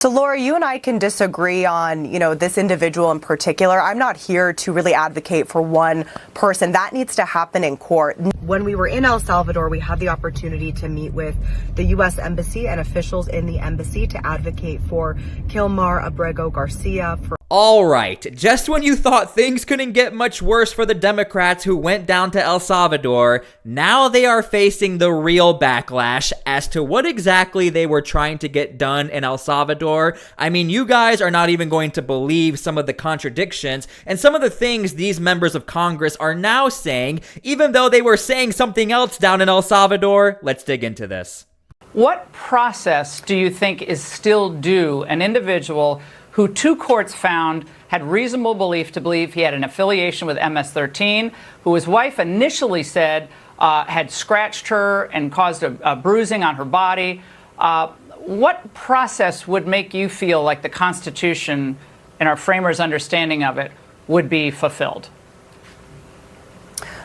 So, Laura, you and I can disagree on, this individual in particular. I'm not here to really advocate for one person. That needs to happen in court. When we were in El Salvador, we had the opportunity to meet with the U.S. Embassy and officials in the embassy to advocate for Kilmar Abrego Garcia. All right, just when you thought things couldn't get much worse for the Democrats who went down to El Salvador, now they are facing the real backlash as to what exactly they were trying to get done in El Salvador. I mean, you guys are not even going to believe some of the contradictions and some of the things these members of Congress are now saying, even though they were saying something else down in El Salvador. Let's dig into this. What process do you think is still due an individual who two courts found had reasonable belief to believe he had an affiliation with MS-13, who his wife initially said had scratched her and caused a bruising on her body? What process would make you feel like the Constitution and our framers' understanding of it would be fulfilled?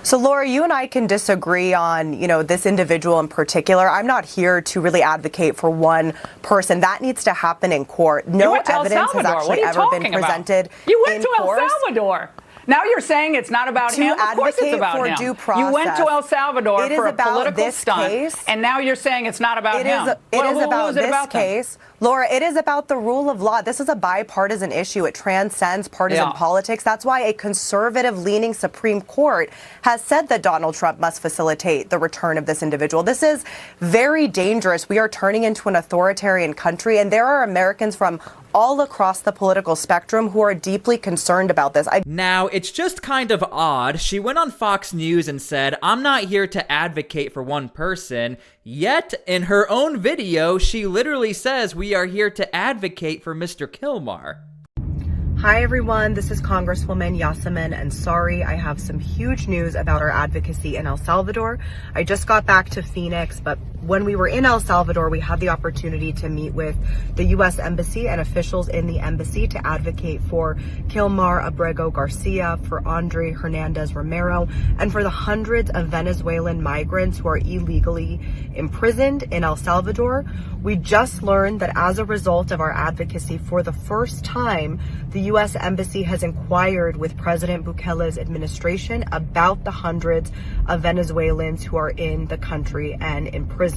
So, Laura, you and I can disagree on, this individual in particular. I'm not here to really advocate for one person. That needs to happen in court. No evidence has actually ever been presented. You went to El Salvador. Now you're saying it's not about him? Of course it's about him. Due process. You went to El Salvador for a political stunt, and now you're saying it's not about him. It is about this case. Laura, it is about the rule of law. This is a bipartisan issue. It transcends partisan politics. That's why a conservative-leaning Supreme Court has said that Donald Trump must facilitate the return of this individual. This is very dangerous. We are turning into an authoritarian country, and there are Americans from all across the political spectrum who are deeply concerned about this. Now, it's just kind of odd. She went on Fox News and said, "I'm not here to advocate for one person." Yet, in her own video, she literally says, "We are here to advocate for Mr. Kilmar." Hi everyone, this is Congresswoman Yasamin, and sorry, I have some huge news about our advocacy in El Salvador. I just got back to Phoenix, but when we were in El Salvador, we had the opportunity to meet with the U.S. Embassy and officials in the embassy to advocate for Kilmar Abrego Garcia, for Andre Hernandez Romero, and for the hundreds of Venezuelan migrants who are illegally imprisoned in El Salvador. We just learned that as a result of our advocacy, for the first time, the U.S. Embassy has inquired with President Bukele's administration about the hundreds of Venezuelans who are in the country and in prison.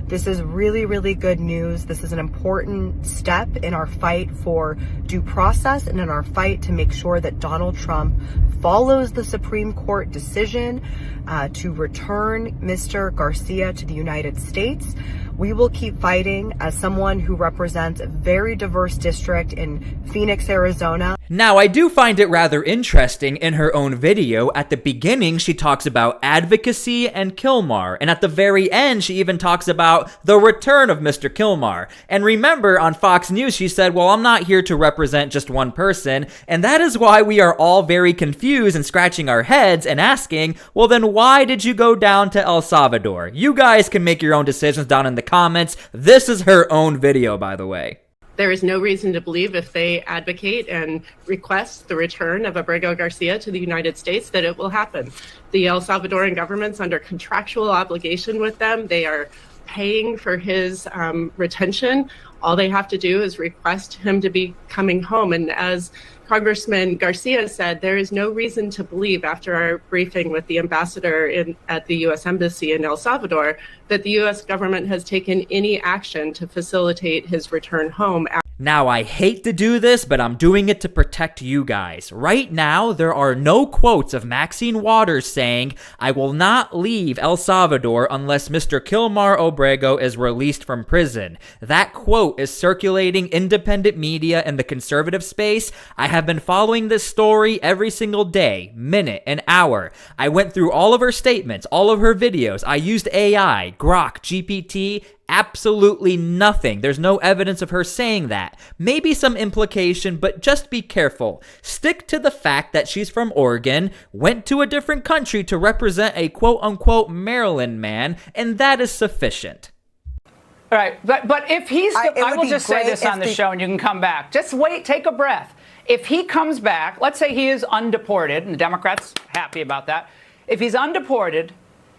This is really, really good news. This is an important step in our fight for due process and in our fight to make sure that Donald Trump follows the Supreme Court decision to return Mr. Garcia to the United States. We will keep fighting as someone who represents a very diverse district in Phoenix, Arizona. Now, I do find it rather interesting in her own video. At the beginning, she talks about advocacy and Kilmar, and at the very end, she even talks about the return of Mr. Kilmar. And remember, on Fox News, she said, "Well, I'm not here to represent just one person," and that is why we are all very confused and scratching our heads and asking, well, then why did you go down to El Salvador? You guys can make your own decisions down in the comments. This is her own video, by the way. There is no reason to believe if they advocate and request the return of Abrego Garcia to the United States that it will happen. The El Salvadoran government's under contractual obligation with them. They are paying for his retention. All they have to do is request him to be coming home. And as Congressman Garcia said, there is no reason to believe after our briefing with the ambassador at the U.S. Embassy in El Salvador that the U.S. government has taken any action to facilitate his return home. Now, I hate to do this, but I'm doing it to protect you guys. Right now, there are no quotes of Maxine Waters saying, "I will not leave El Salvador unless Mr. Kilmar Abrego is released from prison." That quote is circulating independent media in the conservative space. I have been following this story every single day, minute, and hour. I went through all of her statements, all of her videos. I used AI, Grok, GPT, absolutely nothing. There's no evidence of her saying that. Maybe some implication, but just be careful. Stick to the fact that she's from Oregon, went to a different country to represent a quote-unquote Maryland man, and that is sufficient. All right, but if he's, I will just say this on the show and you can come back. Just wait, take a breath. If he comes back, let's say he is undeported, and the Democrats happy about that. If he's undeported,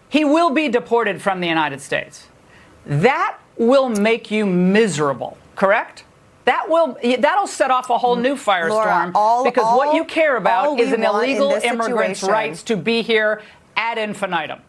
he will be deported from the United States. That will make you miserable, correct? That'll set off a whole new firestorm, Laura, because what you care about is an illegal immigrant's situation, rights to be here ad infinitum.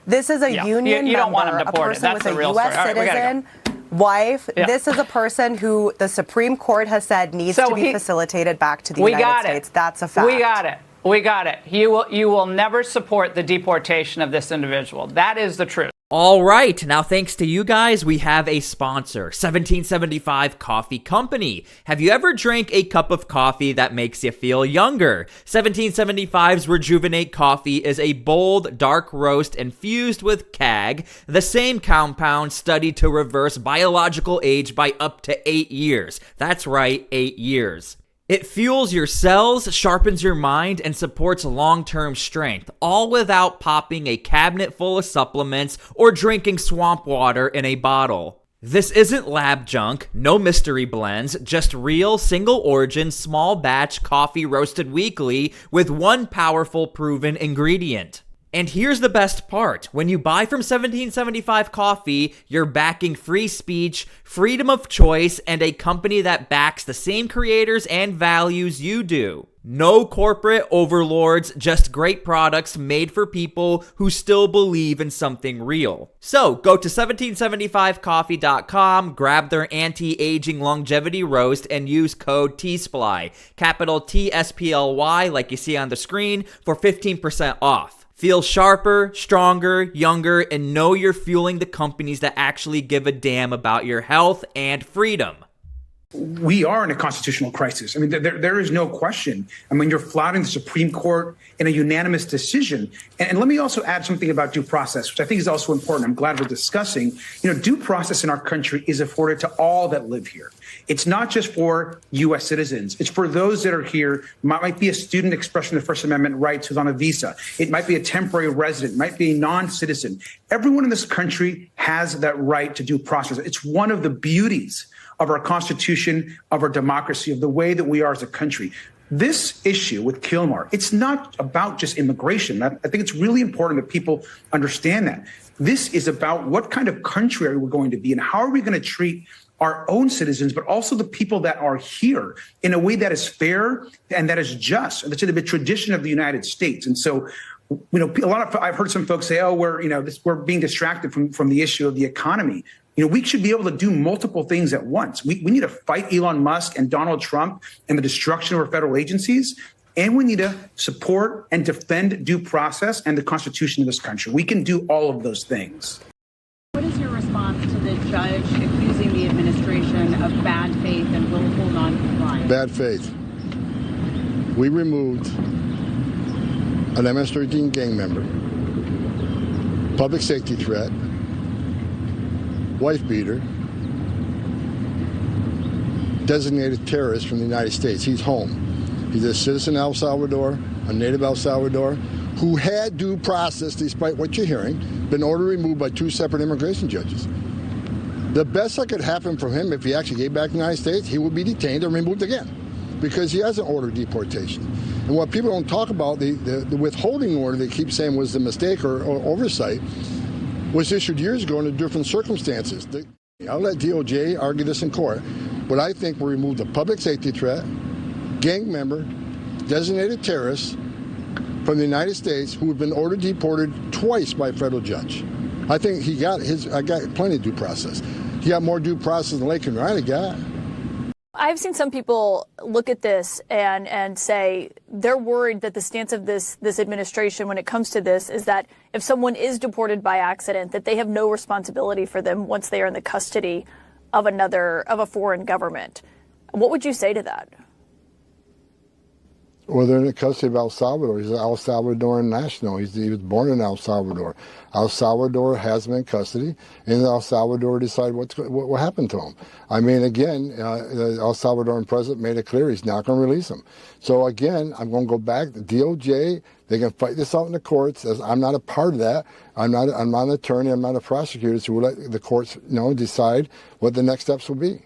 This is a union you don't member, want him a deported. person That's with the a real U.S. story. All right, citizen, wife. Yeah. This is a person who the Supreme Court has said needs to be facilitated back to the United States. That's a fact. We got it. We got it. You will never support the deportation of this individual. That is the truth. All right, now thanks to you guys, we have a sponsor, 1775 Coffee Company. Have you ever drank a cup of coffee that makes you feel younger? 1775's Rejuvenate Coffee is a bold, dark roast infused with CAG, the same compound studied to reverse biological age by up to 8 years. That's right, 8 years. It fuels your cells, sharpens your mind, and supports long-term strength, all without popping a cabinet full of supplements or drinking swamp water in a bottle. This isn't lab junk, no mystery blends, just real, single-origin, small-batch coffee roasted weekly with one powerful, proven ingredient. And here's the best part. When you buy from 1775 Coffee, you're backing free speech, freedom of choice, and a company that backs the same creators and values you do. No corporate overlords, just great products made for people who still believe in something real. So, go to 1775coffee.com, grab their anti-aging longevity roast, and use code T-SPLY, capital T-SPLY, like you see on the screen, for 15% off. Feel sharper, stronger, younger, and know you're fueling the companies that actually give a damn about your health and freedom. We are in a constitutional crisis. I mean, there is no question. I mean, you're flouting the Supreme Court in a unanimous decision. And let me also add something about due process, which I think is also important. I'm glad we're discussing. Due process in our country is afforded to all that live here. It's not just for U.S. citizens. It's for those that are here. Might be a student expressing the First Amendment rights who's on a visa. It might be a temporary resident. It might be a non-citizen. Everyone in this country has that right to due process. It's one of the beauties of our Constitution, of our democracy, of the way that we are as a country. This issue with Kilmar, it's not about just immigration. I think it's really important that people understand that. This is about what kind of country are we going to be and how are we going to treat our own citizens, but also the people that are here in a way that is fair and that is just. That's the tradition of the United States. And so, I've heard some folks say, "Oh, we're being distracted from the issue of the economy." We should be able to do multiple things at once. We need to fight Elon Musk and Donald Trump and the destruction of our federal agencies. And we need to support and defend due process and the Constitution of this country. We can do all of those things. What is your response to the judge accusing the administration of bad faith and willful noncompliance? Bad faith. We removed an MS-13 gang member, public safety threat, wife beater, designated terrorist from the United States. He's home. He's a citizen of El Salvador, a native El Salvador, who had due process, despite what you're hearing, been ordered removed by 2 separate immigration judges. The best that could happen for him, if he actually gave back to the United States, he would be detained and removed again, because he has an order of deportation. And what people don't talk about, the withholding order they keep saying was a mistake or oversight, was issued years ago under different circumstances. I'll let DOJ argue this in court, but I think we removed a public safety threat, gang member, designated terrorist from the United States who had been ordered deported twice by a federal judge. I think I got plenty of due process. He got more due process than Lakeland Riley got. I've seen some people look at this and say they're worried that the stance of this administration when it comes to this is that if someone is deported by accident, that they have no responsibility for them once they are in the custody of a foreign government. What would you say to that? Well, they're in the custody of El Salvador. He's an El Salvadoran national. He was born in El Salvador. El Salvador has him in custody, and El Salvador decide what happened to him. I mean, again, the El Salvadoran president made it clear he's not going to release him. So again, I'm going to go back. The DOJ, they can fight this out in the courts. As I'm not a part of that. I'm not an attorney. I'm not a prosecutor. So we'll let the courts, decide what the next steps will be.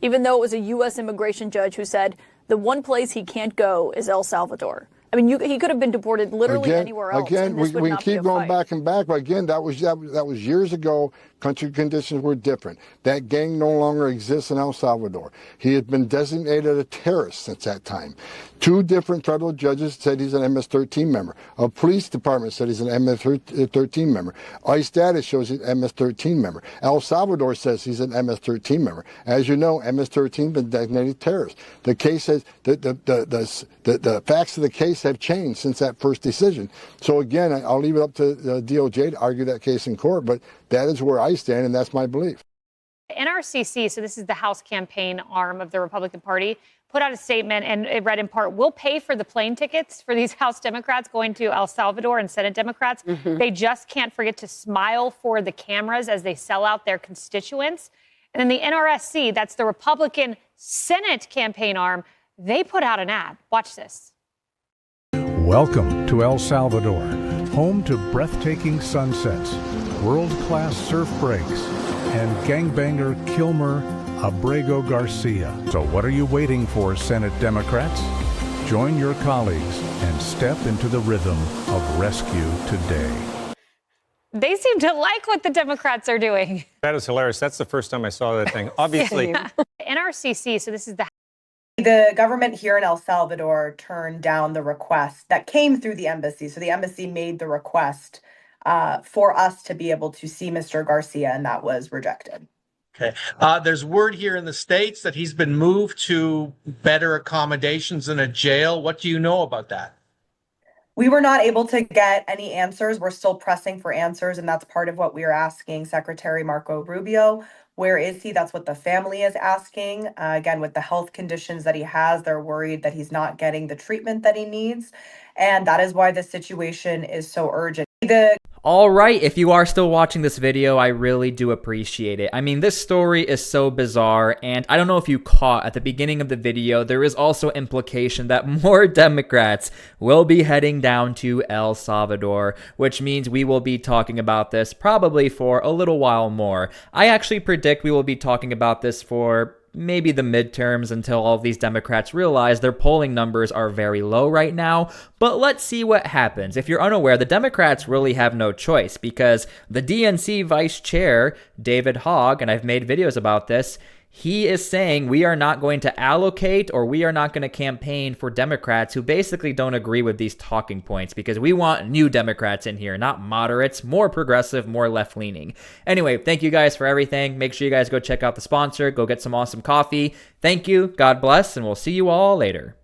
Even though it was a U.S. immigration judge who said the one place he can't go is El Salvador. I mean, he could have been deported literally anywhere else. Again, we can keep going back and back, but again, that was years ago. Country conditions were different. That gang no longer exists in El Salvador. He has been designated a terrorist since that time. 2 different federal judges said he's an MS-13 member. A police department said he's an MS-13 member. ICE data shows he's an MS-13 member. El Salvador says he's an MS-13 member. As you know, MS-13 has been designated terrorist. The case has the facts of the case have changed since that first decision. So again, I'll leave it up to the DOJ to argue that case in court, but that is where I stand, and that's my belief. NRCC, so this is the House campaign arm of the Republican Party, put out a statement, and it read in part, we'll pay for the plane tickets for these House Democrats going to El Salvador and Senate Democrats. They just can't forget to smile for the cameras as they sell out their constituents. And then the NRSC, that's the Republican Senate campaign arm, they put out an ad. Watch this. Welcome to El Salvador, home to breathtaking sunsets, world-class surf breaks, and gangbanger Kilmer Abrego Garcia. So what are you waiting for, Senate Democrats? Join your colleagues and step into the rhythm of rescue today. They seem to like what the Democrats are doing. That is hilarious. That's the first time I saw that thing. Obviously. NRCC, so this is the government here in El Salvador turned down the request that came through the embassy. So the embassy made the request for us to be able to see Mr. Garcia, and that was rejected. Okay. There's word here in the States that he's been moved to better accommodations in a jail. What do you know about that? We were not able to get any answers. We're still pressing for answers, and that's part of what we are asking Secretary Marco Rubio. Where is he? That's what the family is asking. Again, with the health conditions that he has, they're worried that he's not getting the treatment that he needs. And that is why the situation is so urgent. Alright, if you are still watching this video, I really do appreciate it. I mean, this story is so bizarre, and I don't know if you caught at the beginning of the video, there is also implication that more Democrats will be heading down to El Salvador, which means we will be talking about this probably for a little while more. I actually predict we will be talking about this for maybe the midterms until all of these Democrats realize their polling numbers are very low right now. But let's see what happens. If you're unaware, the Democrats really have no choice because the DNC vice chair, David Hogg, and I've made videos about this, he is saying we are not going to allocate or we are not going to campaign for Democrats who basically don't agree with these talking points because we want new Democrats in here, not moderates, more progressive, more left-leaning. Anyway, thank you guys for everything. Make sure you guys go check out the sponsor, go get some awesome coffee. Thank you, God bless, and we'll see you all later.